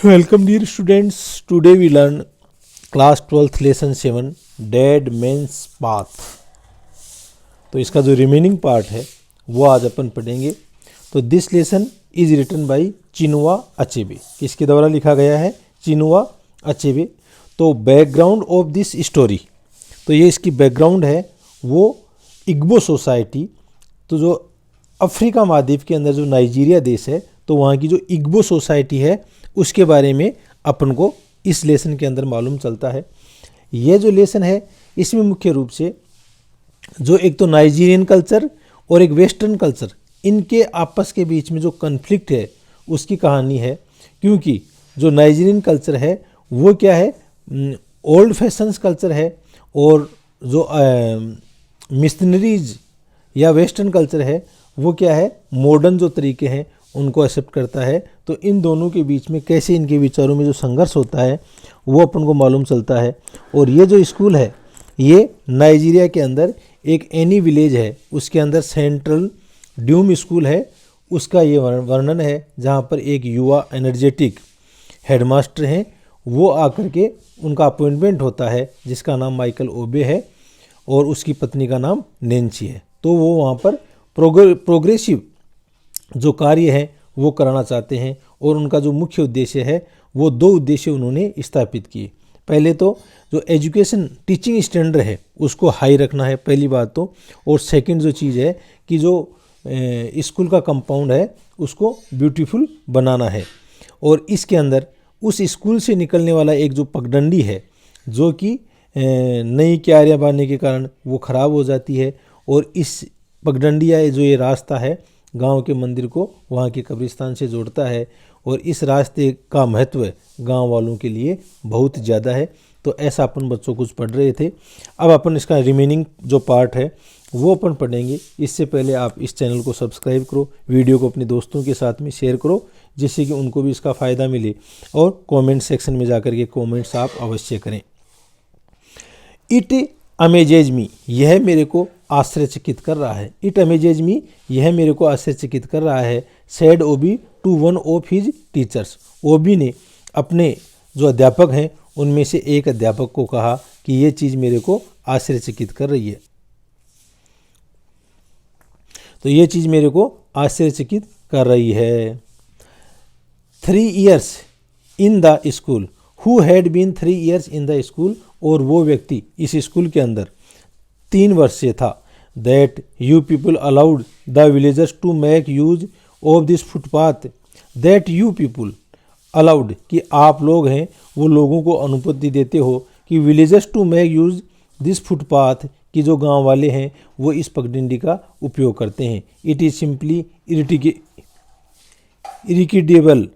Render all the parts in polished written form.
Welcome dear students. Today we learn class 12th lesson 7 Dead Man's Path. तो इसका जो remaining part है वो आज अपन पढ़ेंगे. तो this lesson is written by Chinua Achebe. किसके द्वारा लिखा गया है? Chinua Achebe. तो बैकग्राउंड ऑफ दिस स्टोरी, तो ये इसकी बैकग्राउंड है वो इग्बो सोसाइटी. तो जो अफ्रीका महाद्वीप के अंदर जो नाइजीरिया देश है तो वहाँ की जो इग्बो सोसाइटी है उसके बारे में अपन को इस लेसन के अंदर मालूम चलता है. यह जो लेसन है इसमें मुख्य रूप से जो एक तो नाइजीरियन कल्चर और एक वेस्टर्न कल्चर, इनके आपस के बीच में जो कन्फ्लिक्ट है उसकी कहानी है. क्योंकि जो नाइजीरियन कल्चर है वो क्या है, ओल्ड फैशंस कल्चर है, और जो मिशनरीज या वेस्टर्न कल्चर है वो क्या है, मॉडर्न जो तरीके हैं उनको एक्सेप्ट करता है. तो इन दोनों के बीच में कैसे इनके विचारों में जो संघर्ष होता है वो अपन को मालूम चलता है. और ये जो स्कूल है ये नाइजीरिया के अंदर एक एनी विलेज है, उसके अंदर सेंट्रल ड्यूम स्कूल है, उसका ये वर्णन है. जहाँ पर एक युवा एनर्जेटिक हेडमास्टर हैं, वो आकर के उनका अपॉइंटमेंट होता है जिसका नाम माइकल ओबे है और उसकी पत्नी का नाम नैन्सी है. तो वो वहाँ पर प्रोग्रेसिव जो कार्य है वो कराना चाहते हैं. और उनका जो मुख्य उद्देश्य है वो दो उद्देश्य उन्होंने स्थापित किए. पहले तो जो एजुकेशन टीचिंग स्टैंडर्ड है उसको हाई रखना है, पहली बात तो. और सेकंड जो चीज़ है कि जो स्कूल का कंपाउंड है उसको ब्यूटीफुल बनाना है. और इसके अंदर उस स्कूल से निकलने वाला एक जो पगडंडी है जो कि नई क्यारियाँ बांधने के कारण वो ख़राब हो जाती है. और इस पगडंडी या जो ये रास्ता है गांव के मंदिर को वहाँ के कब्रिस्तान से जोड़ता है. और इस रास्ते का महत्व गांव वालों के लिए बहुत ज़्यादा है. तो ऐसा अपन बच्चों कुछ पढ़ रहे थे. अब अपन इसका रिमेनिंग जो पार्ट है वो अपन पढ़ेंगे. इससे पहले आप इस चैनल को सब्सक्राइब करो, वीडियो को अपने दोस्तों के साथ में शेयर करो जिससे कि उनको भी इसका फ़ायदा मिले. और कमेंट सेक्शन में जाकर के कमेंट्स आप अवश्य करें. इट अमेजेज मी, यह मेरे को आश्चर्यचकित कर रहा है. इट अमेजेज मी, यह मेरे को आश्चर्यचकित कर रहा है. Said Obi to one of his teachers, Obi ने अपने जो अध्यापक हैं उनमें से एक अध्यापक को कहा कि ये चीज़ मेरे को आश्चर्यचकित कर रही है. तो ये चीज़ मेरे को आश्चर्यचकित कर रही है. 3 years in the school, who had been 3 years in the school, और वो व्यक्ति इस स्कूल के अंदर 3 वर्ष से था. That you people allowed the villagers to make use of this footpath, that you people allowed, कि आप लोग हैं वो लोगों को अनुमति देते हो कि villagers to make use this footpath, कि जो गांव वाले हैं वो इस पगडंडी का उपयोग करते हैं. इट इज़ सिंपली इरिकिडेबल,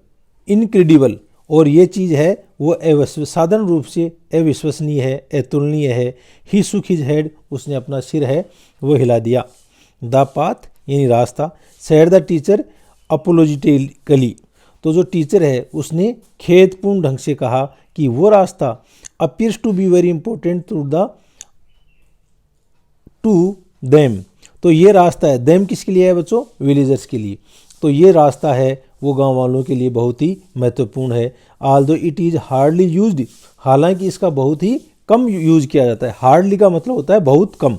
इनक्रेडिबल, और ये चीज़ है वो साधारण रूप से अविश्वसनीय है, अतुलनीय है. ही सुक हिज हेड, उसने अपना सिर है वो हिला दिया. द पाथ यानी रास्ता. सेड द टीचर अपोलोजिटिकली, तो जो टीचर है उसने खेदपूर्ण ढंग से कहा कि वो रास्ता appears to be very important to them. तो ये रास्ता है, देम किसके लिए है बच्चों? विलेजर्स के लिए. तो ये रास्ता है वो गांव वालों के लिए बहुत ही महत्वपूर्ण है. Aldous it is hardly used, हालांकि इसका बहुत ही कम यूज किया जाता है. हार्डली का मतलब होता है बहुत कम.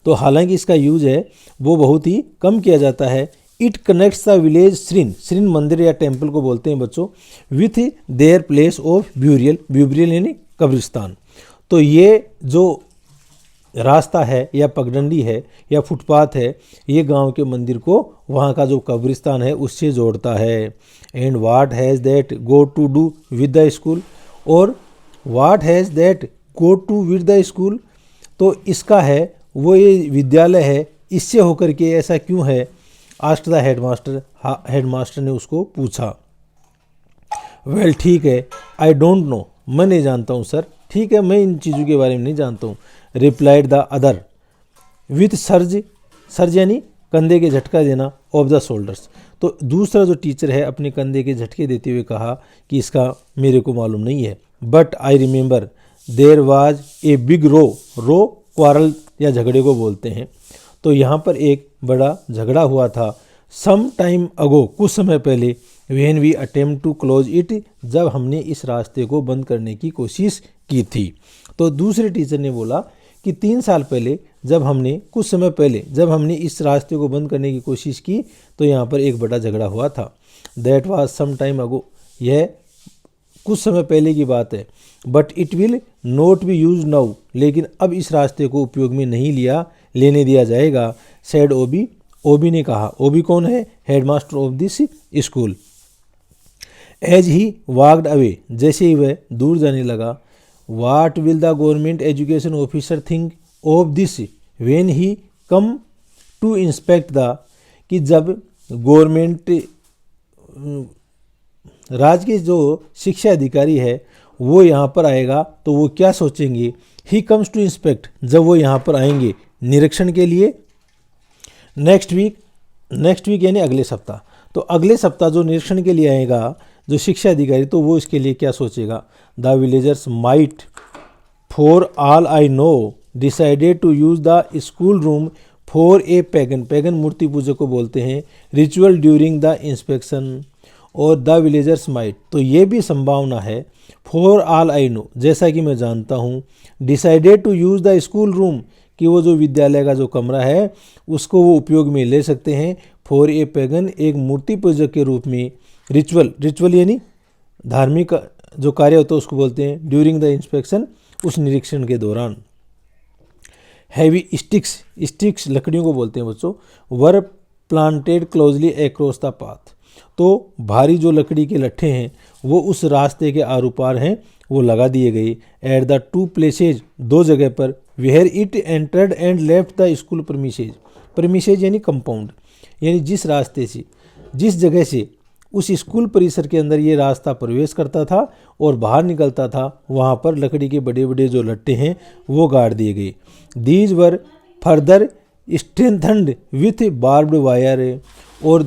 तो हालांकि इसका यूज है वो बहुत ही कम किया जाता है. इट कनेक्ट्स द विलेज श्रीन, श्रीन मंदिर या टेम्पल को बोलते हैं बच्चों, with their place of burial, burial यानी कब्रिस्तान. तो ये जो रास्ता है या पगडंडी है या फुटपाथ है ये गांव के मंदिर को वहाँ का जो कब्रिस्तान है उससे जोड़ता है. And what has that go to do with the school, और what has that go to with the school, तो इसका है वो ये विद्यालय है, इससे होकर के ऐसा क्यों है? आस्क्ड द हेडमास्टर, हेडमास्टर ने उसको पूछा. वेल ठीक है, आई डोंट नो, मैं नहीं जानता हूँ सर. ठीक है, मैं इन चीज़ों के बारे में नहीं जानता हूँ. Replied the other with surge, surge यानी कंधे के झटका देना, ऑफ द शोल्डर्स. तो दूसरा जो टीचर है अपने कंधे के झटके देते हुए कहा कि इसका मेरे को मालूम नहीं है. But I remember there was a big row, row quarrel या झगड़े को बोलते हैं. तो यहाँ पर एक बड़ा झगड़ा हुआ था. सम टाइम अगो, कुछ समय पहले, when we attempt to close it, जब हमने इस रास्ते को बंद करने की कोशिश की थी। तो दूसरे टीचर ने बोला कि 3 साल पहले कुछ समय पहले जब हमने इस रास्ते को बंद करने की कोशिश की तो यहाँ पर एक बड़ा झगड़ा हुआ था। That was some time ago, यह कुछ समय पहले की बात है। But it will not be use now, लेकिन अब इस रास्ते को उपयोग में नहीं लेने दिया जाएगा। सेड ओबी, ओबी ने कहा। ओबी कौन है? Headmaster of this school. As he walked away, जैसे ही वह दूर जाने लगा। What will the government education officer think of this when he come to inspect the, कि जब गवर्नमेंट राज्य के जो शिक्षा अधिकारी है वो यहाँ पर आएगा तो वो क्या सोचेंगे। ही कम्स टू इंस्पेक्ट, जब वो यहाँ पर आएंगे निरीक्षण के लिए। नेक्स्ट वीक यानी अगले सप्ताह। तो अगले सप्ताह जो निरीक्षण के लिए आएगा जो शिक्षा अधिकारी, तो वो इसके लिए क्या सोचेगा। The villagers might for all I know decided to use the school room for a pagan, pagan मूर्ति पूजक को बोलते हैं, रिचुअल ड्यूरिंग द इंस्पेक्शन। और द विलेजर्स माइट, तो ये भी संभावना है। फॉर ऑल आई नो, जैसा कि मैं जानता हूँ। Decided to use the school room, कि वो जो विद्यालय का जो कमरा है उसको वो उपयोग में ले सकते हैं। फॉर ए पैगन, एक मूर्ति पूजक के रूप में। रिचुअल यानी धार्मिक जो कार्य होता है उसको बोलते हैं। ड्यूरिंग द इंस्पेक्शन, उस निरीक्षण के दौरान। हैवी स्टिक्स लकड़ियों को बोलते हैं बच्चों। Were planted closely across the path, तो भारी जो लकड़ी के लट्ठे हैं वो उस रास्ते के आर पार हैं वो लगा दिए गए। एट द 2 प्लेसेज, 2 जगह पर। Where it entered and left the school premises यानी कंपाउंड, यानी जिस जगह से उस स्कूल परिसर के अंदर ये रास्ता प्रवेश करता था और बाहर निकलता था, वहाँ पर लकड़ी के बड़े बड़े जो लट्टे हैं वो गाड़ दिए गए। These were further strengthened with barbed wire, और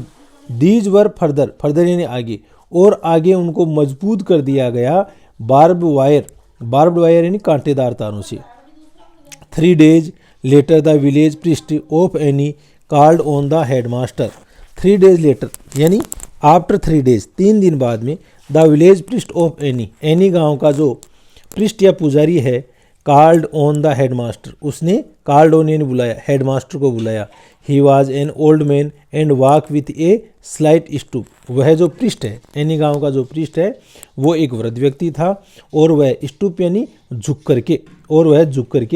दीज वर फर्दर यानी आगे, और आगे उनको मजबूत कर दिया गया बार्ब्ड वायर यानी कांटेदार तारों से। 3 days later the village priest of Ani called on the headmaster. 3 days later यानी आफ्टर 3 days, 3 दिन बाद में। The village priest of Ani गांव का जो प्रिस्ट या पुजारी है, कॉल्ड ऑन द हेडमास्टर, उसने कॉल्ड ऑन यानी बुलाया, हेडमास्टर को बुलाया। He was an old man and walk with a slight stoop, वह जो प्रिस्ट है, एनी गांव का जो प्रिस्ट है वो एक वृद्ध व्यक्ति था और वह स्टूप यानी झुक करके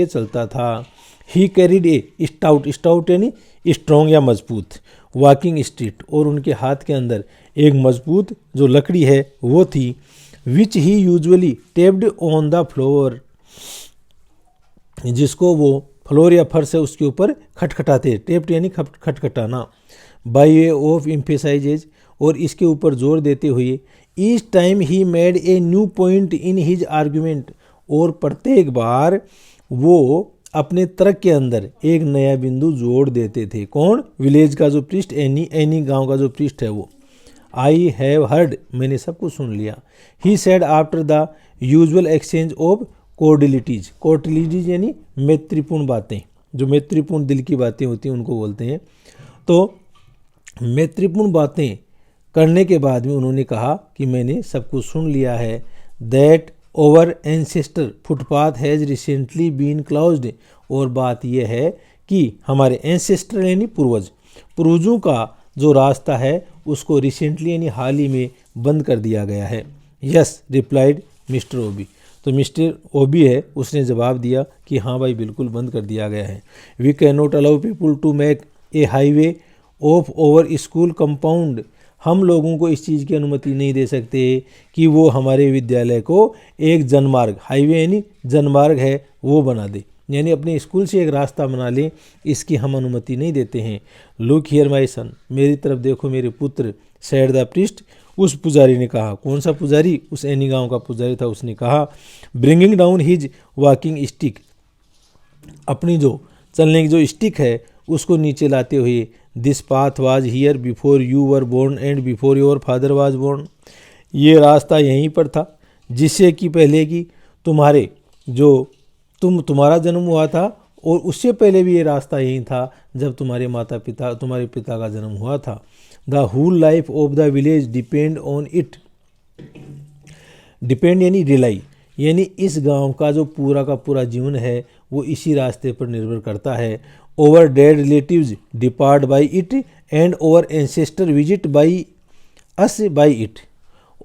चलता था। ही कैरिड ए स्टाउट यानी स्ट्रॉन्ग या मजबूत वॉकिंग स्टिक, और उनके हाथ के अंदर एक मजबूत जो लकड़ी है वो थी। Which he usually taped on the floor, जिसको वो फ्लोर या फर्श है उसके ऊपर खटखटाते। टेप्ड यानी खटखटाना। बाय वे ऑफ एम्फेसाइजेज, और इसके ऊपर जोर देते हुए। Each time he made a new point in his argument, और प्रत्येक बार वो अपने तर्क के अंदर एक नया बिंदु जोड़ देते थे। कौन? विलेज का जो प्रिस्ट, एनी गांव का जो प्रिस्ट है वो। आई हैव हर्ड, मैंने सब कुछ सुन लिया। He said after the usual exchange of cordialities यानी मैत्रीपूर्ण बातें, जो मैत्रीपूर्ण दिल की बातें होती हैं उनको बोलते हैं। तो मैत्रीपूर्ण बातें करने के बाद में उन्होंने कहा कि मैंने सब कुछ सुन लिया है। That our ancestor footpath has recently been closed, और बात यह है कि हमारे एंसेस्टर यानी पूर्वजों का जो रास्ता है उसको रिसेंटली यानी हाल ही में बंद कर दिया गया है। यस रिप्लाइड मिस्टर ओबी, तो मिस्टर ओबी है उसने जवाब दिया कि हाँ भाई बिल्कुल बंद कर दिया गया है। We can not allow people to make a highway of our school compound, हम लोगों को इस चीज़ की अनुमति नहीं दे सकते कि वो हमारे विद्यालय को एक जनमार्ग, हाईवे यानी जनमार्ग है वो बना दे, यानी अपने स्कूल से एक रास्ता बना ले, इसकी हम अनुमति नहीं देते हैं। लुक हियर माय सन, मेरी तरफ देखो मेरे पुत्र। सेड द प्रिस्ट, उस पुजारी ने कहा। कौन सा पुजारी? उस एनी गांव का पुजारी था। उसने कहा bringing down his walking stick, अपनी जो चलने की जो स्टिक है उसको नीचे लाते हुए। This path was here before you were born and before your father was born, ये रास्ता यहीं पर था जिससे कि पहले कि तुम्हारा जन्म हुआ था, और उससे पहले भी ये रास्ता यहीं था जब तुम्हारे पिता का जन्म हुआ था। The whole life of the village depend on it. Depend यानी रिलाई, यानी इस गांव का जो पूरा का पूरा जीवन है वो इसी रास्ते पर निर्भर करता है। Over dead relatives depart by it and over ancestor visit by us by it.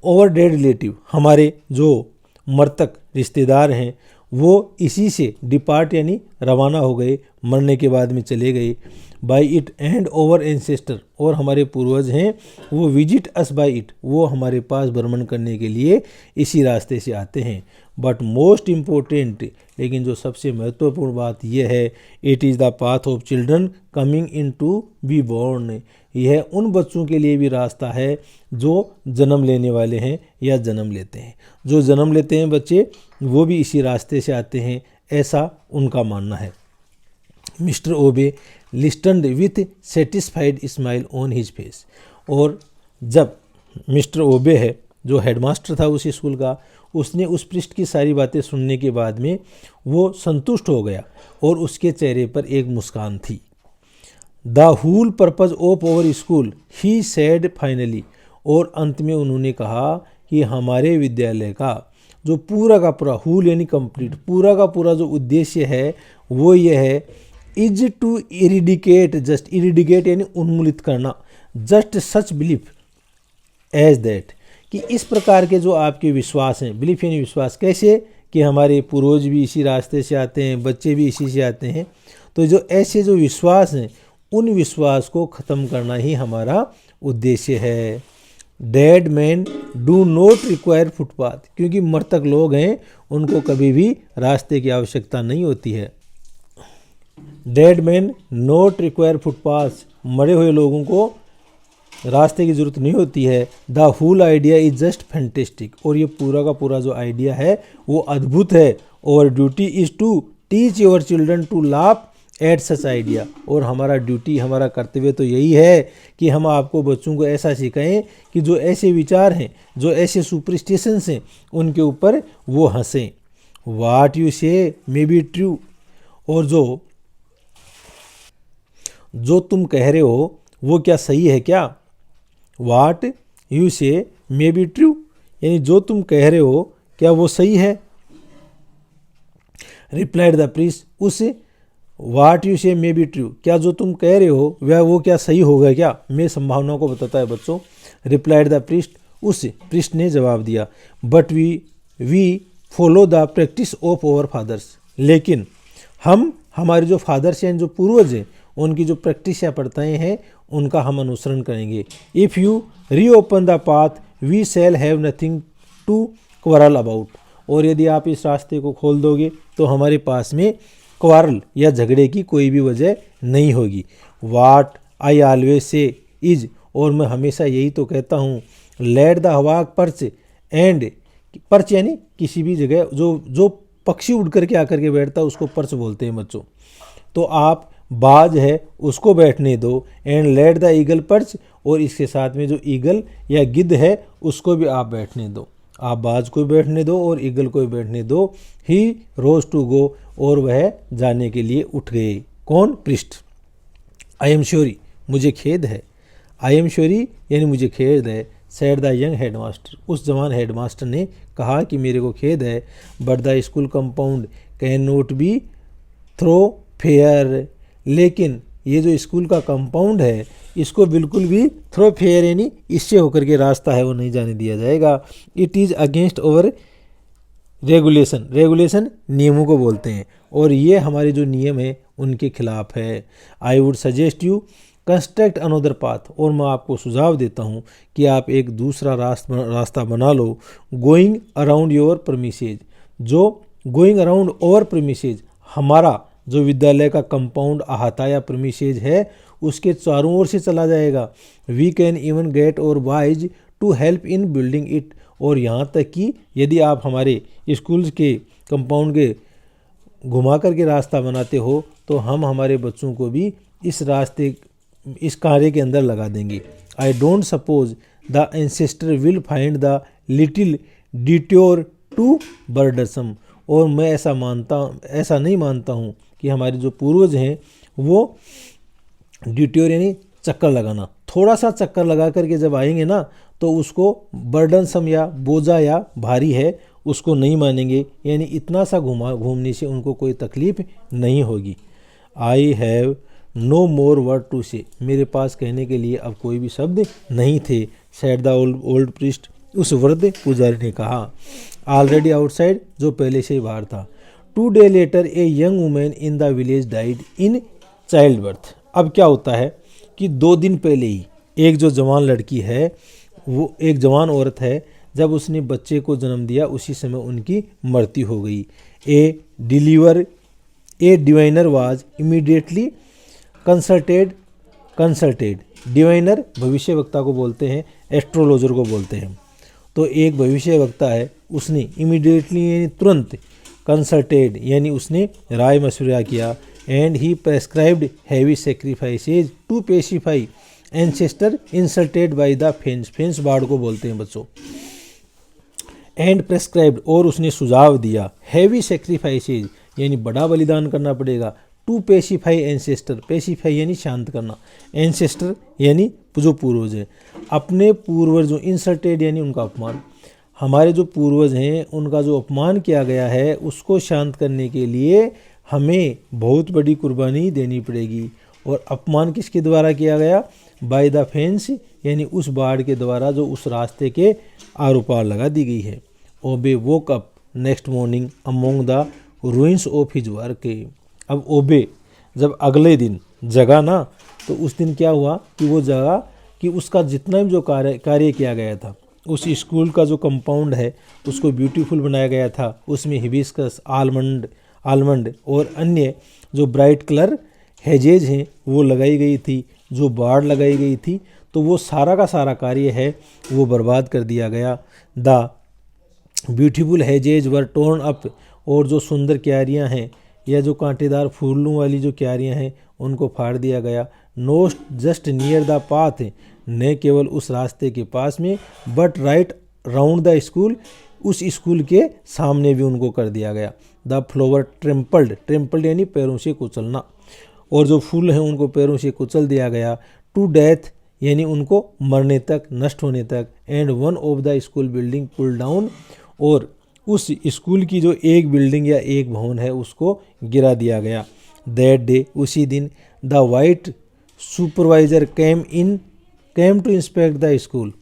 Over dead relative, हमारे जो मृतक रिश्तेदार हैं वो इसी से डिपार्ट यानी रवाना हो गए, मरने के बाद में चले गए। By it and over ancestor, और हमारे पूर्वज हैं वो विजिट अस बाई इट, वो हमारे पास भ्रमण करने के लिए इसी रास्ते से आते हैं। बट मोस्ट इम्पोर्टेंट, लेकिन जो सबसे महत्वपूर्ण बात यह है, it is the path of children coming in to be born. यह उन बच्चों के लिए भी रास्ता है जो जन्म लेने वाले हैं या जन्म लेते हैं। जो जन्म लेते हैं बच्चे वो भी इसी रास्ते से आते हैं, ऐसा उनका मानना है। Mister Obi listened with satisfied smile on his face. और जब मिस्टर ओबे है जो हेडमास्टर था उस स्कूल का, उसने उस पृष्ठ की सारी बातें सुनने के बाद में वो संतुष्ट हो गया और उसके चेहरे पर एक मुस्कान थी। The whole purpose of our school he said finally, और अंत में उन्होंने कहा कि हमारे विद्यालय का जो पूरा का पूरा, होल यानी कंप्लीट, पूरा का पूरा जो उद्देश्य है वो ये है, is to eradicate, just eradicate यानी उन्मूलित करना, just such belief as that, कि इस प्रकार के जो आपके विश्वास हैं, बिलीफ यानी विश्वास, कैसे कि हमारे पूर्वज भी इसी रास्ते से आते हैं, बच्चे भी इसी से आते हैं, तो जो ऐसे जो विश्वास हैं उन विश्वास को ख़त्म करना ही हमारा उद्देश्य है। Dead man do not require footpath, क्योंकि मृतक लोग हैं उनको कभी भी रास्ते की आवश्यकता नहीं होती है। Dead man not require footpath, मरे हुए लोगों को रास्ते की ज़रूरत नहीं होती है। The whole idea is just fantastic, और ये पूरा का पूरा जो आइडिया है वो अद्भुत है। और duty is to teach your children to laugh at such idea, और हमारा ड्यूटी, हमारा कर्तव्य तो यही है कि हम आपको बच्चों को ऐसा सिखाएं कि जो ऐसे विचार हैं, जो ऐसे सुपरस्टिशंस हैं, उनके ऊपर वो हंसें। वाट यू से मे बी ट्रू, और जो तुम कह रहे हो वो क्या सही है क्या। वाट यू से मे बी ट्रू, यानी जो तुम कह रहे हो क्या वो सही है। रिप्लाइड द प्रीस्ट, उस वाट यू से मे बी ट्रू, क्या जो तुम कह रहे हो वह वो क्या सही होगा क्या, मैं संभावनाओं को बताता है बच्चों। रिप्लाइड द प्रीस्ट, उस प्रीस्ट ने जवाब दिया। But we follow the practice of our fathers, लेकिन हम हमारे जो फादर्स हैं, जो पूर्वज हैं, उनकी जो प्रैक्टिस या प्रथाएं हैं उनका हम अनुसरण करेंगे। If you reopen the path we shall have nothing to quarrel about, और यदि आप इस रास्ते को खोल दोगे तो हमारे पास में क्वारल या झगड़े की कोई भी वजह नहीं होगी। वाट आई ऑलवेज से इज, और मैं हमेशा यही तो कहता हूँ, लेट द हवाक पर्च एंड, पर्च यानी किसी भी जगह जो पक्षी उड़ करके आकर के बैठता है उसको पर्च बोलते हैं बच्चों। तो आप बाज है उसको बैठने दो, and let the eagle perch, और इसके साथ में जो ईगल या गिद्ध है उसको भी आप बैठने दो। आप बाज को बैठने दो और ईगल को बैठने दो। ही रोज टू गो, और वह जाने के लिए उठ गए। कौन, पृष्ठ। आई एम श्योरी, मुझे खेद है। आई एम श्योरी यानी मुझे खेद है। सैड द यंग हेडमास्टर, उस जवान हेडमास्टर ने कहा कि मेरे को खेद है। But the school compound can not be thoroughfare, लेकिन ये जो स्कूल का कंपाउंड है इसको बिल्कुल भी थ्रो फेयर यानी इससे होकर के रास्ता है वो नहीं जाने दिया जाएगा। It is against over regulation, regulation नियमों को बोलते हैं, और ये हमारे जो नियम है उनके खिलाफ है। I would suggest you construct another path, और मैं आपको सुझाव देता हूँ कि आप एक दूसरा रास्ता बना लो। गोइंग अराउंड योर प्रीमिसेज, जो गोइंग अराउंड ओवर प्रीमिसेज, हमारा जो विद्यालय का कंपाउंड अहाता या प्रीमिसेज है उसके चारों ओर से चला जाएगा। We can even get our boys to help in building it, और यहाँ तक कि यदि आप हमारे स्कूल के कंपाउंड के घुमा करके रास्ता बनाते हो तो हम हमारे बच्चों को भी इस रास्ते, इस कार्य के अंदर लगा देंगे। I don't suppose the ancestor will find the little detour too burdensome, और मैं ऐसा नहीं मानता हूँ कि हमारे जो पूर्वज हैं वो डिट्योर यानी चक्कर लगाना, थोड़ा सा चक्कर लगा करके जब आएंगे ना तो उसको बर्डनसम या बोझा या भारी है उसको नहीं मानेंगे, यानी इतना सा घूमने से उनको कोई तकलीफ नहीं होगी। I have no more word to say, मेरे पास कहने के लिए अब कोई भी शब्द नहीं थे। सेड द ओल्ड प्रीस्ट, उस वृद्ध पुजारी ने कहा। ऑलरेडी आउटसाइड, जो पहले से ही बाहर था। 2 day later a young woman in the village died in childbirth. अब क्या होता है कि 2 दिन पहले ही एक जो जवान लड़की है, वो एक जवान औरत है, जब उसने बच्चे को जन्म दिया उसी समय उनकी मृत्यु हो गई। A diviner was immediately consulted. Diviner भविष्यवक्ता को बोलते हैं, एस्ट्रोलॉजर को बोलते हैं। तो एक भविष्यवक्ता है, उसने इमीडिएटली यानी तुरंत, कंसल्टेड यानी उसने राय मशवरा किया। And he prescribed heavy sacrifices to pacify ancestor insulted by the fence बार्ड को बोलते हैं बच्चों। एंड प्रेस्क्राइब्ड, और उसने सुझाव दिया, हैवी सेक्रीफाइसेज यानी बड़ा बलिदान करना पड़ेगा, टू पेसिफाई एंसेस्टर, पेसिफाई यानी शांत करना, एंसेस्टर यानी जो पूर्वज है, अपने पूर्वजों, इंसल्टेड यानी उनका अपमान, हमारे जो पूर्वज हैं उनका जो अपमान किया गया है उसको शांत करने के लिए हमें बहुत बड़ी कुर्बानी देनी पड़ेगी। और अपमान किसके द्वारा किया गया? बाय द फेंस यानी उस बाढ़ के द्वारा जो उस रास्ते के आर पार लगा दी गई है। Obi woke up next morning among the ruins of his work. अब ओबे जब अगले दिन जगा ना, तो उस दिन क्या हुआ कि वो जगा कि उसका जितना भी जो कार्य किया गया था, उस स्कूल का जो कंपाउंड है उसको ब्यूटीफुल बनाया गया था, उसमें हिबिस्कस, आलमंड और अन्य जो ब्राइट कलर हेजेज हैं वो लगाई गई थी, जो बाड़ लगाई गई थी, तो वो सारा का सारा कार्य है वो बर्बाद कर दिया गया। The beautiful hedges were torn up, और जो सुंदर क्यारियां हैं या जो कांटेदार फूलों वाली जो क्यारियां हैं उनको फाड़ दिया गया। Note just near the path, न केवल उस रास्ते के पास में, but right round the school, उस स्कूल के सामने भी उनको कर दिया गया। द फ्लोवर ट्रेम्पल्ड यानी पैरों से कुचलना, और जो फूल हैं उनको पैरों से कुचल दिया गया। टू डेथ यानी उनको मरने तक, नष्ट होने तक। And one of the school building pull down, और उस स्कूल की जो एक बिल्डिंग या एक भवन है उसको गिरा दिया गया। दैट डे, उसी दिन, the white supervisor came to inspect the school,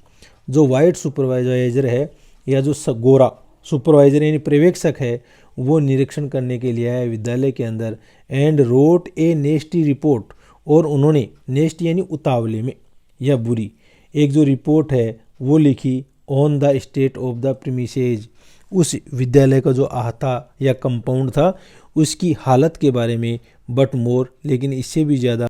जो वाइट सुपरवाइजर है या जो गोरा सुपरवाइजर यानी पर्यवेक्षक है, वो निरीक्षण करने के लिए आया विद्यालय के अंदर। एंड रोट ए नेस्टी रिपोर्ट, और उन्होंने नेस्ट यानी उतावले में या बुरी एक जो रिपोर्ट है वो लिखी। On the state of the premises, उस विद्यालय का जो अहाता या कंपाउंड था उसकी हालत के बारे में। बट मोर, लेकिन इससे भी ज़्यादा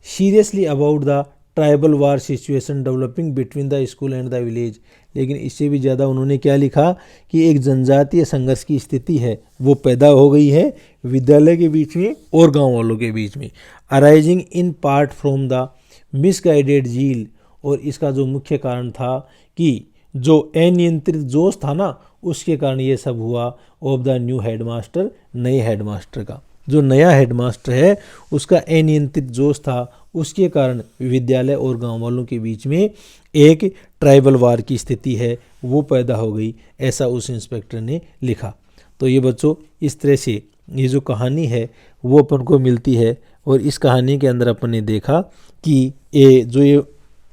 seriously about the tribal war situation developing between the school and the village, लेकिन इससे भी ज़्यादा उन्होंने क्या लिखा कि एक जनजातीय संघर्ष की स्थिति है वो पैदा हो गई है विद्यालय के बीच में और गांव वालों के बीच में। Arising in part from the misguided zeal, और इसका जो मुख्य कारण था कि जो अनियंत्रित जोश था ना, उसके कारण ये सब हुआ। ऑफ द न्यू हेडमास्टर, नए हेडमास्टर का, जो नया हेडमास्टर है उसका अनियंत्रित जोश था, उसके कारण विद्यालय और गांव वालों के बीच में एक ट्राइबल वार की स्थिति है वो पैदा हो गई, ऐसा उस इंस्पेक्टर ने लिखा। तो ये बच्चों इस तरह से ये जो कहानी है वो अपन को मिलती है, और इस कहानी के अंदर अपन ने देखा कि ये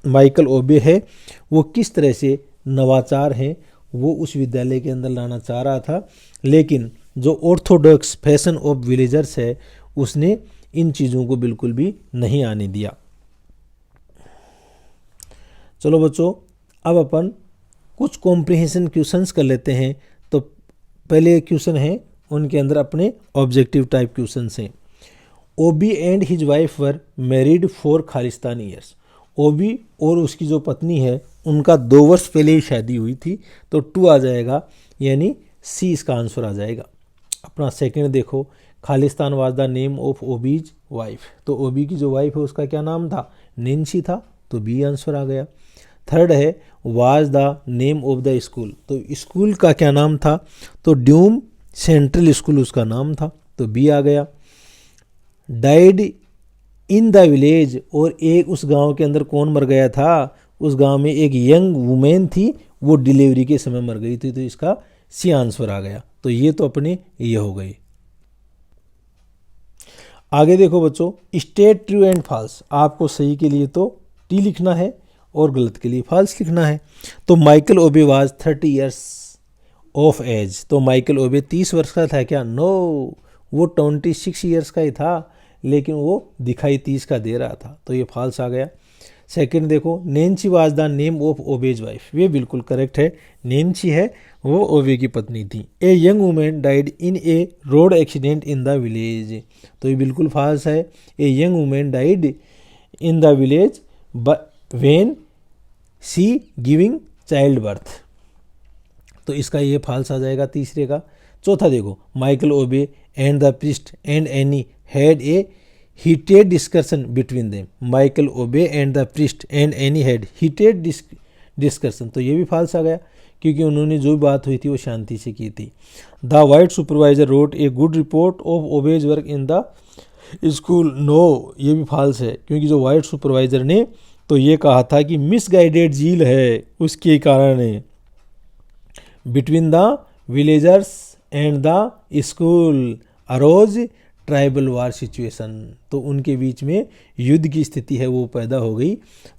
माइकल ओबे है वो किस तरह से नवाचार हैं वो उस विद्यालय के अंदर लाना चाह रहा था, लेकिन जो ऑर्थोडॉक्स फैशन ऑफ विलेजर्स है उसने इन चीज़ों को बिल्कुल भी नहीं आने दिया। चलो बच्चों, अब अपन कुछ कॉम्प्रिहेंशन क्वेश्चंस कर लेते हैं। तो पहले क्वेश्चन है, उनके अंदर अपने ऑब्जेक्टिव टाइप क्वेश्चंस हैं। Obi and his wife were married for खालिस्तान ईयर्स, ओबी और उसकी जो पत्नी है उनका 2 वर्ष पहले ही शादी हुई थी, तो 2 आ जाएगा, यानी सी इसका आंसर आ जाएगा। अपना सेकंड देखो, Khalistan was the name of obese wife, तो ओबी की जो वाइफ है उसका क्या नाम था? नैन्सी था, तो बी आंसर आ गया। थर्ड है, was the name of the school, तो स्कूल का क्या नाम था? तो ड्यूम सेंट्रल स्कूल उसका नाम था, तो बी आ गया। डाइड इन द विलेज, और एक उस गांव के अंदर कौन मर गया था, उस गांव में एक यंग वुमेन थी, वो डिलीवरी के समय मर गई थी। तो इसका सी आंसर आ गया। तो ये तो अपने ये हो गए। आगे देखो बच्चों, स्टेट ट्रू एंड फॉल्स। आपको सही के लिए तो टी लिखना है और गलत के लिए फॉल्स लिखना है। तो Michael Obi was 30 years of age. तो माइकल ओबे 30 वर्ष का था क्या? नो, वो 26 ईयर्स का ही था, लेकिन वो दिखाई 30 का दे रहा था। तो ये फॉल्स आ गया। सेकंड देखो, Nancy was the name of obeys wife. ये बिल्कुल करेक्ट है। नैन्सी है वो ओबे की पत्नी थी। A young woman died in a road accident in the village. तो ये बिल्कुल फॉल्स है। A young woman died in the village when she giving child birth. तो इसका ये फॉल्स आ जाएगा तीसरे का। चौथा देखो, Michael Obi and the priest and Ani had a heated discussion between them। Michael Obi and the priest and Ani had heated discussion। तो ये भी फॉल्स आ गया, क्योंकि उन्होंने जो बात हुई थी वो शांति से की थी। The white supervisor wrote a good report of Obi's work in the school. No, ये भी फॉल्स है, क्योंकि जो वाइट सुपरवाइजर ने तो ये कहा था कि मिसगाइडेड झील है, उसके कारण between the villagers and the school arose tribal war situation. तो उनके बीच में युद्ध की स्थिति है वो पैदा हो गई।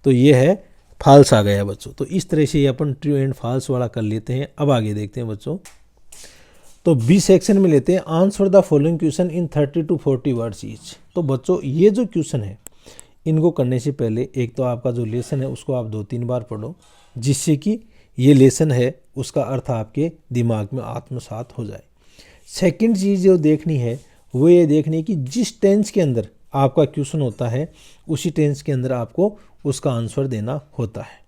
तो ये है फॉल्स आ गया बच्चों। तो इस तरह से ये अपन ट्रू एंड फॉल्स वाला कर लेते हैं। अब आगे देखते हैं बच्चों। तो बी सेक्शन में लेते हैं, answer the following question in 30 to 40 words each. तो बच्चों ये जो क्वेश्चन है, इनको करने से पहले एक तो आपका जो लेसन है उसको आप 2-3 बार पढ़ो, जिससे कि ये लेसन है उसका अर्थ आपके दिमाग में आत्मसात हो जाए। सेकंड चीज़ जो देखनी है वो ये देखनी है कि जिस टेंस के अंदर आपका क्वेश्चन होता है उसी टेंस के अंदर आपको उसका आंसर देना होता है।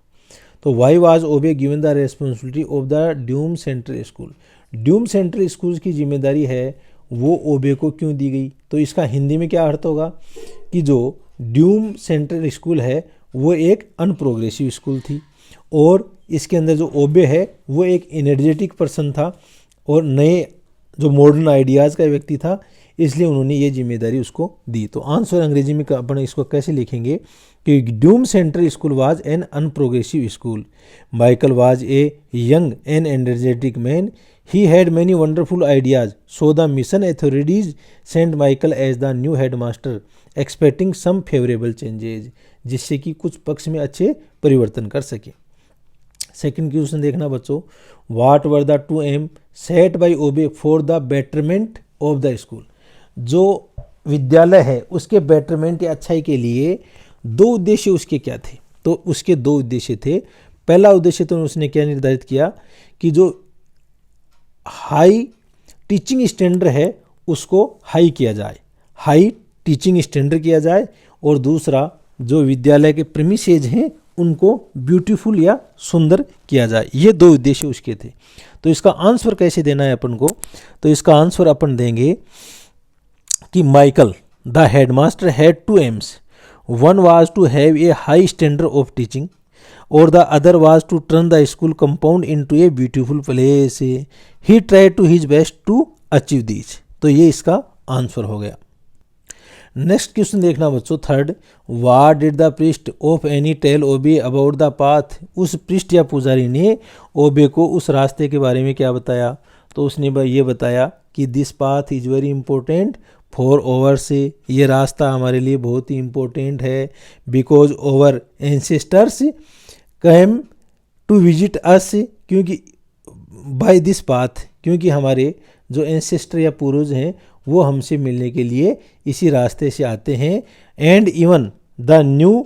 तो why was Obi given the responsibility of the Ndume Central School. Ndume Central School की जिम्मेदारी है वो ओबे को क्यों दी गई? तो इसका हिंदी में क्या अर्थ होगा कि जो ड्यूम सेंट्रल स्कूल है वो एक अनप्रोग्रेसिव स्कूल थी, और इसके अंदर जो ओबे है वो एक एनर्जेटिक पर्सन था और नए जो मॉडर्न आइडियाज़ का व्यक्ति था, इसलिए उन्होंने ये जिम्मेदारी उसको दी। तो आंसर अंग्रेजी में अपन इसको कैसे लिखेंगे कि Ndume Central School was an unprogressive school. Michael was a young and energetic man. He had many wonderful ideas, so the mission authorities sent Michael as the new head master expecting some favourable changes, जिससे कि कुछ पक्ष में अच्छे परिवर्तन कर सके। Second question देखना बच्चों, what were the two aims set by Obi for the betterment of the school. जो विद्यालय है उसके बेटरमेंट या अच्छाई के लिए 2 उद्देश्य उसके क्या थे? तो उसके 2 उद्देश्य थे। पहला उद्देश्य तो उसने क्या निर्धारित किया कि जो हाई टीचिंग स्टैंडर्ड है उसको हाई किया जाए, हाई टीचिंग स्टैंडर्ड किया जाए, और दूसरा जो विद्यालय के प्रीमिसेज हैं उनको ब्यूटीफुल या सुंदर किया जाए। ये 2 उद्देश्य उसके थे। तो इसका आंसर कैसे देना है अपन को? तो इसका आंसर अपन देंगे कि Michael the headmaster had 2 aims. One was to have a high standard of teaching और the other was to turn the school compound into a beautiful place. He tried to his best to achieve this. तो ये इसका answer हो गया। Next question देखना बच्चों, third, what did the priest of Ani tell Obi about the path. उस priest या पुजारी ने ओबे को उस रास्ते के बारे में क्या बताया? तो उसने ये बताया कि this path is very important for ourselves, ये रास्ता हमारे लिए बहुत ही इम्पोर्टेंट है, because our ancestors came to visit us, क्योंकि बाय दिस पाथ, क्योंकि हमारे जो एंसेस्टर या पूर्वज हैं वो हमसे मिलने के लिए इसी रास्ते से आते हैं। And even the new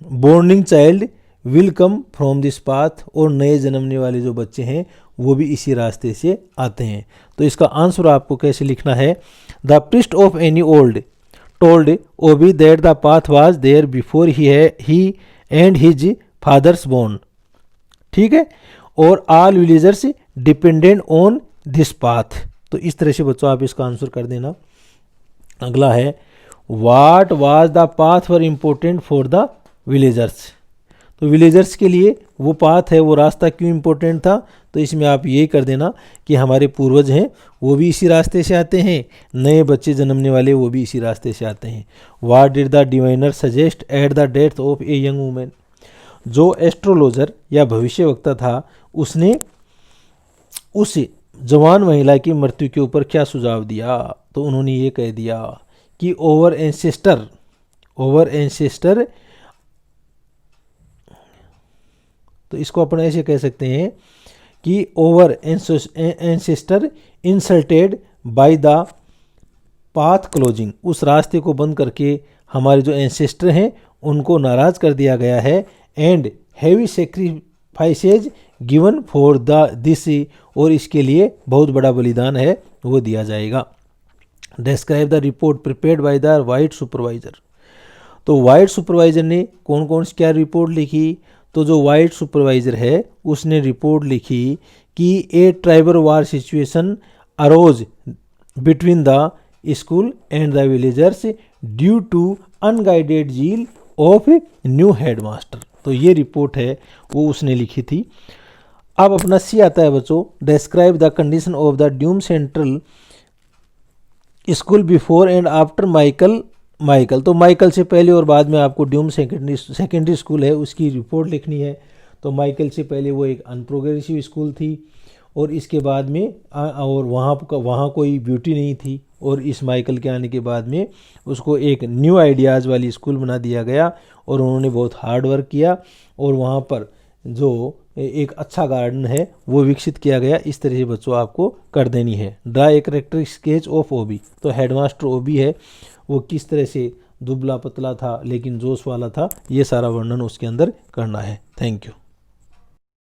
borning child will come from this path, और नए जन्मने वाले जो बच्चे हैं वो भी इसी रास्ते से आते हैं। तो इसका आंसर आपको कैसे लिखना है? The priest of Ani old told Obi that the path was there before he and his fathers born. ठीक है, और all villagers dependent on this path. तो इस तरह से बच्चों आप इसका आंसर कर देना। अगला है, what was the path for important for the villagers. तो विलेजर्स के लिए वो पाथ है, वो रास्ता क्यों इम्पोर्टेंट था, तो इसमें आप ये कर देना कि हमारे पूर्वज हैं वो भी इसी रास्ते से आते हैं, नए बच्चे जन्मने वाले वो भी इसी रास्ते से आते हैं। What did the diviner suggest at the death of A young women, जो एस्ट्रोलॉजर या भविष्यवक्ता था उसने उस जवान महिला की मृत्यु के ऊपर क्या सुझाव दिया, तो उन्होंने ये कह दिया कि ओवर एंसेस्टर, तो इसको अपन ऐसे कह सकते हैं कि our ancestor insulted by the path closing, उस रास्ते को बंद करके हमारे जो एंसेस्टर हैं उनको नाराज कर दिया गया है। And heavy सेक्रीफाइसेज given for the this, और इसके लिए बहुत बड़ा बलिदान है वो दिया जाएगा। Describe the report prepared by the white supervisor, तो वाइट सुपरवाइजर ने कौन कौन सी क्या रिपोर्ट लिखी, तो जो वाइट सुपरवाइजर है उसने रिपोर्ट लिखी कि a tribal war situation arose between the school and the villagers due to unguided zeal of new headmaster, तो ये रिपोर्ट है वो उसने लिखी थी। अब अपना सी आता है बच्चों, describe the condition of the Ndume Central School before and after Michael, तो माइकल से पहले और बाद में आपको ड्यूम सेकेंडरी स्कूल है उसकी रिपोर्ट लिखनी है। तो माइकल से पहले वो एक अनप्रोग्रेसिव स्कूल थी और इसके बाद में और वहाँ कोई ब्यूटी नहीं थी, और इस माइकल के आने के बाद में उसको एक न्यू आइडियाज़ वाली स्कूल बना दिया गया और उन्होंने बहुत हार्ड वर्क किया और वहाँ पर जो एक अच्छा गार्डन है वो विकसित किया गया। इस तरह से बच्चों आपको कर देनी है। Draw a character sketch of Obi, तो हेडमास्टर ओबी है वो किस तरह से दुबला पतला था लेकिन जोश वाला था, ये सारा वर्णन उसके अंदर करना है। Thank you.